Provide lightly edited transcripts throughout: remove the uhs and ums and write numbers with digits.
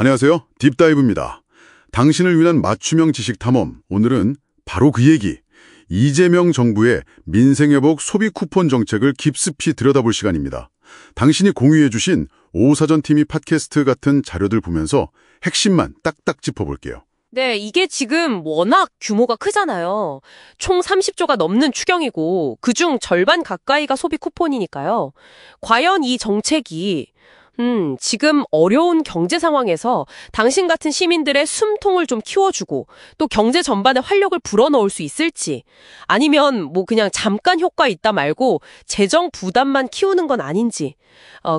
안녕하세요. 딥다이브입니다. 당신을 위한 맞춤형 지식 탐험. 오늘은 바로 그 얘기. 이재명 정부의 민생회복 소비 쿠폰 정책을 깊숙이 들여다볼 시간입니다. 당신이 공유해 주신 오사전TV 팟캐스트 같은 자료들 보면서 핵심만 딱딱 짚어볼게요. 네, 이게 지금 워낙 규모가 크잖아요. 총 30조가 넘는 추경이고 그중 절반 가까이가 소비 쿠폰이니까요. 과연 이 정책이 지금 어려운 경제 상황에서 당신 같은 시민들의 숨통을 좀 키워주고 또 경제 전반에 활력을 불어넣을 수 있을지, 아니면 뭐 그냥 잠깐 효과 있다 말고 재정 부담만 키우는 건 아닌지,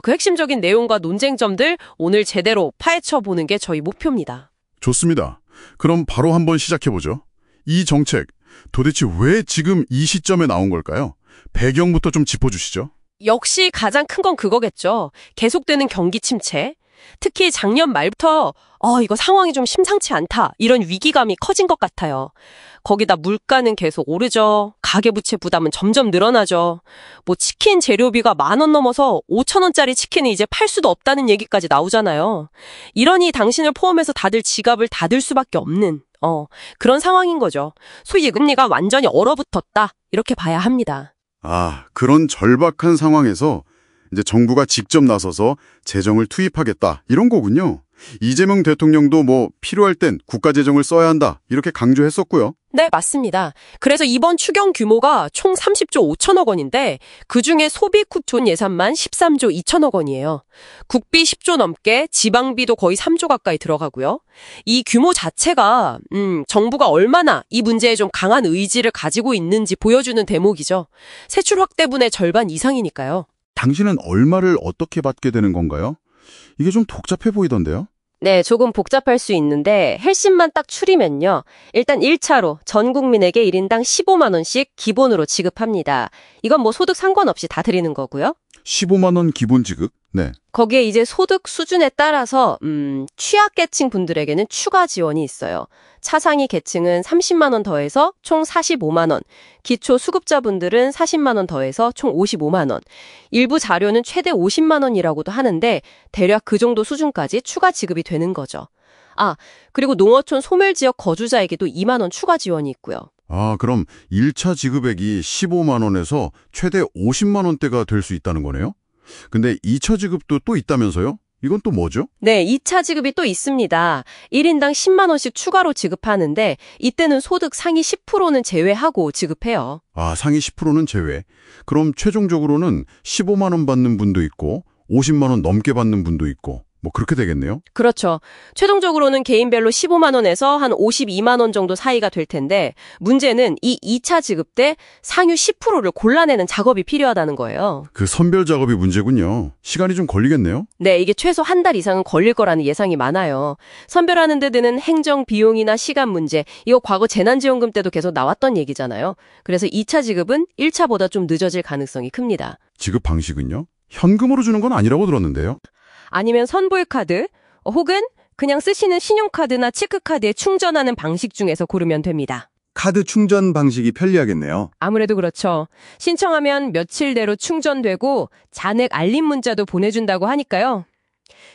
그 핵심적인 내용과 논쟁점들 오늘 제대로 파헤쳐보는 게 저희 목표입니다. 좋습니다. 그럼 바로 한번 시작해보죠. 이 정책, 도대체 왜 지금 이 시점에 나온 걸까요? 배경부터 좀 짚어주시죠. 역시 가장 큰 건 그거겠죠. 계속되는 경기 침체. 특히 작년 말부터 이거 상황이 좀 심상치 않다, 이런 위기감이 커진 것 같아요. 거기다 물가는 계속 오르죠. 가계부채 부담은 점점 늘어나죠. 뭐 치킨 재료비가 10,000원 넘어서 5,000원짜리 치킨을 이제 팔 수도 없다는 얘기까지 나오잖아요. 이러니 당신을 포함해서 다들 지갑을 닫을 수밖에 없는 그런 상황인 거죠. 소위 금리가 완전히 얼어붙었다, 이렇게 봐야 합니다. 그런 절박한 상황에서 이제 정부가 직접 나서서 재정을 투입하겠다, 이런 거군요. 이재명 대통령도 뭐 필요할 땐 국가 재정을 써야 한다, 이렇게 강조했었고요. 네, 맞습니다. 그래서 이번 추경 규모가 총 30조 5천억 원인데 그중에 소비 쿠폰 예산만 13조 2천억 원이에요. 국비 10조 넘게, 지방비도 거의 3조 가까이 들어가고요. 이 규모 자체가 정부가 얼마나 이 문제에 좀 강한 의지를 가지고 있는지 보여주는 대목이죠. 세출 확대분의 절반 이상이니까요. 당신은 얼마를 어떻게 받게 되는 건가요? 이게 좀 복잡해 보이던데요? 네, 조금 복잡할 수 있는데 핵심만 딱 추리면요. 일단 1차로 전 국민에게 1인당 15만 원씩 기본으로 지급합니다. 이건 뭐 소득 상관없이 다 드리는 거고요. 15만 원 기본 지급? 네. 거기에 이제 소득 수준에 따라서 취약계층 분들에게는 추가 지원이 있어요. 차상위 계층은 30만 원 더해서 총 45만 원, 기초 수급자분들은 40만 원 더해서 총 55만 원, 일부 자료는 최대 50만 원이라고도 하는데 대략 그 정도 수준까지 추가 지급이 되는 거죠. 그리고 농어촌 소멸지역 거주자에게도 2만 원 추가 지원이 있고요. 그럼 1차 지급액이 15만 원에서 최대 50만 원대가 될 수 있다는 거네요? 근데 2차 지급도 또 있다면서요? 이건 또 뭐죠? 네, 2차 지급이 또 있습니다. 1인당 10만 원씩 추가로 지급하는데 이때는 소득 상위 10%는 제외하고 지급해요. 상위 10%는 제외. 그럼 최종적으로는 15만 원 받는 분도 있고 50만 원 넘게 받는 분도 있고 뭐 그렇게 되겠네요? 그렇죠. 최종적으로는 개인별로 15만 원에서 한 52만 원 정도 사이가 될 텐데 문제는 이 2차 지급 때 상위 10%를 골라내는 작업이 필요하다는 거예요. 그 선별 작업이 문제군요. 시간이 좀 걸리겠네요? 네, 이게 최소 한 달 이상은 걸릴 거라는 예상이 많아요. 선별하는 데 드는 행정 비용이나 시간 문제, 이거 과거 재난지원금 때도 계속 나왔던 얘기잖아요. 그래서 2차 지급은 1차보다 좀 늦어질 가능성이 큽니다. 지급 방식은요? 현금으로 주는 건 아니라고 들었는데요? 아니면 선불카드, 혹은 그냥 쓰시는 신용카드나 체크카드에 충전하는 방식 중에서 고르면 됩니다. 카드 충전 방식이 편리하겠네요. 아무래도 그렇죠. 신청하면 며칠 내로 충전되고 잔액 알림 문자도 보내준다고 하니까요.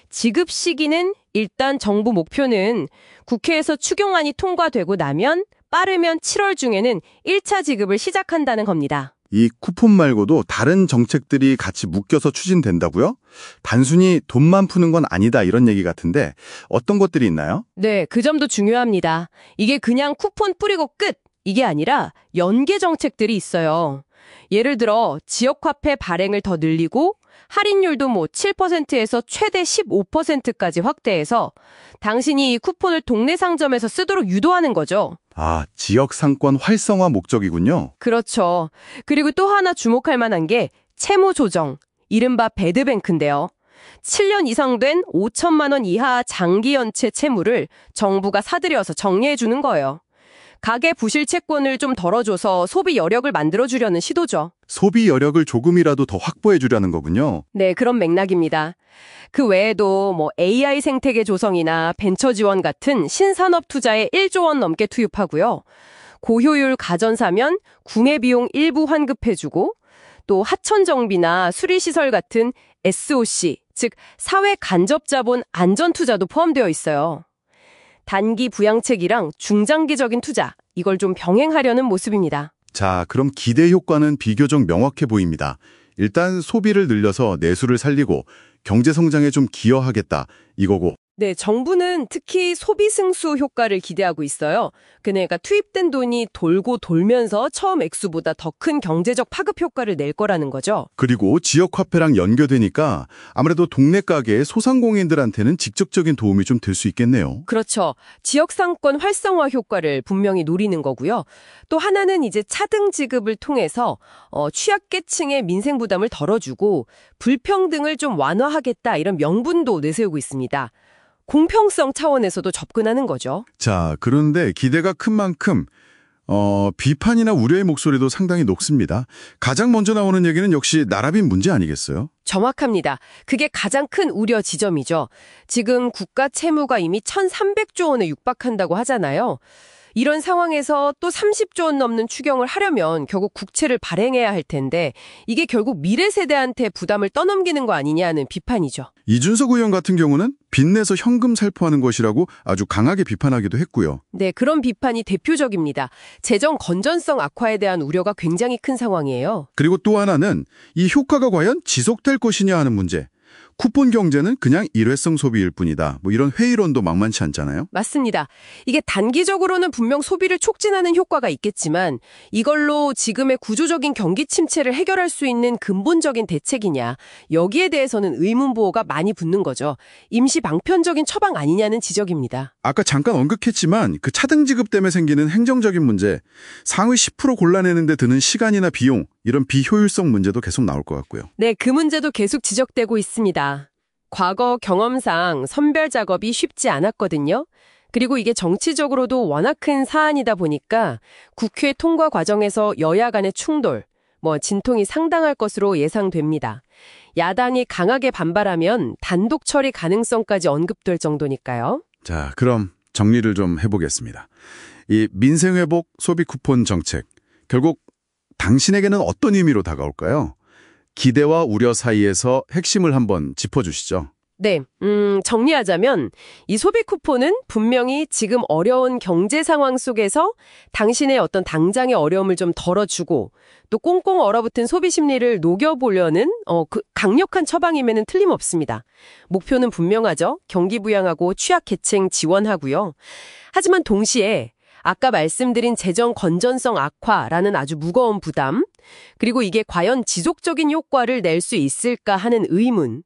지급 시기는 일단 정부 목표는 국회에서 추경안이 통과되고 나면 빠르면 7월 중에는 1차 지급을 시작한다는 겁니다. 이 쿠폰 말고도 다른 정책들이 같이 묶여서 추진된다고요? 단순히 돈만 푸는 건 아니다, 이런 얘기 같은데 어떤 것들이 있나요? 네, 그 점도 중요합니다. 이게 그냥 쿠폰 뿌리고 끝! 이게 아니라 연계 정책들이 있어요. 예를 들어 지역화폐 발행을 더 늘리고 할인율도 7%에서 최대 15%까지 확대해서 당신이 이 쿠폰을 동네 상점에서 쓰도록 유도하는 거죠. 지역 상권 활성화 목적이군요. 그렇죠. 그리고 또 하나 주목할 만한 게 채무 조정, 이른바 배드뱅크인데요. 7년 이상 된 5천만 원 이하 장기 연체 채무를 정부가 사들여서 정리해 주는 거예요. 가계 부실 채권을 좀 덜어줘서 소비 여력을 만들어주려는 시도죠. 소비 여력을 조금이라도 더 확보해 주려는 거군요. 네, 그런 맥락입니다. 그 외에도 AI 생태계 조성이나 벤처 지원 같은 신산업 투자에 1조 원 넘게 투입하고요. 고효율 가전 사면 구매 비용 일부 환급해주고 또 하천 정비나 수리시설 같은 SOC, 즉 사회 간접 자본 안전 투자도 포함되어 있어요. 단기 부양책이랑 중장기적인 투자, 이걸 좀 병행하려는 모습입니다. 자, 그럼 기대 효과는 비교적 명확해 보입니다. 일단 소비를 늘려서 내수를 살리고 경제 성장에 좀 기여하겠다 이거고. 네, 정부는 특히 소비 승수 효과를 기대하고 있어요. 그러니까 투입된 돈이 돌고 돌면서 처음 액수보다 더 큰 경제적 파급 효과를 낼 거라는 거죠. 그리고 지역 화폐랑 연계되니까 아무래도 동네 가게 소상공인들한테는 직접적인 도움이 좀 될 수 있겠네요. 그렇죠. 지역 상권 활성화 효과를 분명히 노리는 거고요. 또 하나는 이제 차등 지급을 통해서 취약계층의 민생 부담을 덜어주고 불평등을 좀 완화하겠다 이런 명분도 내세우고 있습니다. 공평성 차원에서도 접근하는 거죠. 자, 그런데 기대가 큰 만큼 비판이나 우려의 목소리도 상당히 높습니다. 가장 먼저 나오는 얘기는 역시 나라빈 문제 아니겠어요? 정확합니다. 그게 가장 큰 우려 지점이죠. 지금 국가 채무가 이미 1,300조 원에 육박한다고 하잖아요. 이런 상황에서 또 30조 원 넘는 추경을 하려면 결국 국채를 발행해야 할 텐데 이게 결국 미래 세대한테 부담을 떠넘기는 거 아니냐는 비판이죠. 이준석 의원 같은 경우는 빚내서 현금 살포하는 것이라고 아주 강하게 비판하기도 했고요. 네, 그런 비판이 대표적입니다. 재정 건전성 악화에 대한 우려가 굉장히 큰 상황이에요. 그리고 또 하나는 이 효과가 과연 지속될 것이냐 하는 문제. 쿠폰 경제는 그냥 일회성 소비일 뿐이다. 뭐 이런 회의론도 만만치 않잖아요. 맞습니다. 이게 단기적으로는 분명 소비를 촉진하는 효과가 있겠지만 이걸로 지금의 구조적인 경기 침체를 해결할 수 있는 근본적인 대책이냐, 여기에 대해서는 의문부호가 많이 붙는 거죠. 임시 방편적인 처방 아니냐는 지적입니다. 아까 잠깐 언급했지만 그 차등 지급 때문에 생기는 행정적인 문제, 상위 10% 골라내는 데 드는 시간이나 비용, 이런 비효율성 문제도 계속 나올 것 같고요. 네, 그 문제도 계속 지적되고 있습니다. 과거 경험상 선별 작업이 쉽지 않았거든요. 그리고 이게 정치적으로도 워낙 큰 사안이다 보니까 국회 통과 과정에서 여야 간의 충돌, 진통이 상당할 것으로 예상됩니다. 야당이 강하게 반발하면 단독 처리 가능성까지 언급될 정도니까요. 자, 그럼 정리를 좀 해보겠습니다. 이 민생회복 소비 쿠폰 정책, 결국 당신에게는 어떤 의미로 다가올까요? 기대와 우려 사이에서 핵심을 한번 짚어주시죠. 네, 정리하자면 이 소비 쿠폰은 분명히 지금 어려운 경제 상황 속에서 당신의 어떤 당장의 어려움을 좀 덜어주고 또 꽁꽁 얼어붙은 소비 심리를 녹여보려는 그 강력한 처방임에는 틀림없습니다. 목표는 분명하죠. 경기 부양하고 취약계층 지원하고요. 하지만 동시에 아까 말씀드린 재정 건전성 악화라는 아주 무거운 부담, 그리고 이게 과연 지속적인 효과를 낼 수 있을까 하는 의문,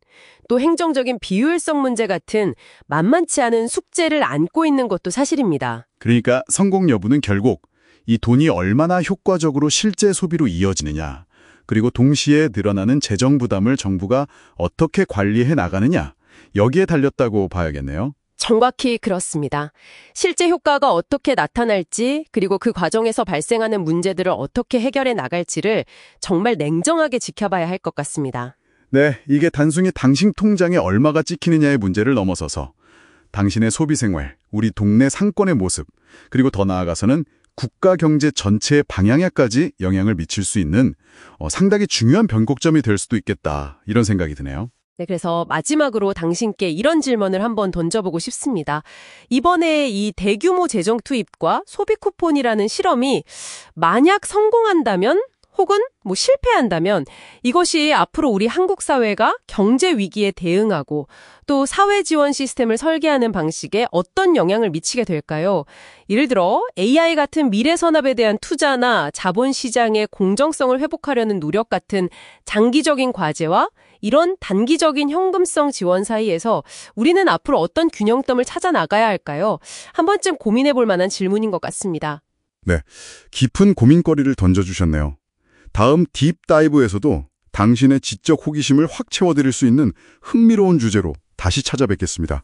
또 행정적인 비효율성 문제 같은 만만치 않은 숙제를 안고 있는 것도 사실입니다. 그러니까 성공 여부는 결국 이 돈이 얼마나 효과적으로 실제 소비로 이어지느냐, 그리고 동시에 늘어나는 재정 부담을 정부가 어떻게 관리해 나가느냐, 여기에 달렸다고 봐야겠네요. 정확히 그렇습니다. 실제 효과가 어떻게 나타날지, 그리고 그 과정에서 발생하는 문제들을 어떻게 해결해 나갈지를 정말 냉정하게 지켜봐야 할 것 같습니다. 네, 이게 단순히 당신 통장에 얼마가 찍히느냐의 문제를 넘어서서 당신의 소비 생활, 우리 동네 상권의 모습, 그리고 더 나아가서는 국가 경제 전체의 방향에까지 영향을 미칠 수 있는 상당히 중요한 변곡점이 될 수도 있겠다, 이런 생각이 드네요. 네, 그래서 마지막으로 당신께 이런 질문을 한번 던져보고 싶습니다. 이번에 이 대규모 재정 투입과 소비 쿠폰이라는 실험이 만약 성공한다면 혹은 실패한다면 이것이 앞으로 우리 한국 사회가 경제 위기에 대응하고 또 사회 지원 시스템을 설계하는 방식에 어떤 영향을 미치게 될까요? 예를 들어 AI 같은 미래 산업에 대한 투자나 자본시장의 공정성을 회복하려는 노력 같은 장기적인 과제와 이런 단기적인 현금성 지원 사이에서 우리는 앞으로 어떤 균형점을 찾아 나가야 할까요? 한 번쯤 고민해 볼 만한 질문인 것 같습니다. 네, 깊은 고민거리를 던져주셨네요. 다음 딥다이브에서도 당신의 지적 호기심을 확 채워드릴 수 있는 흥미로운 주제로 다시 찾아뵙겠습니다.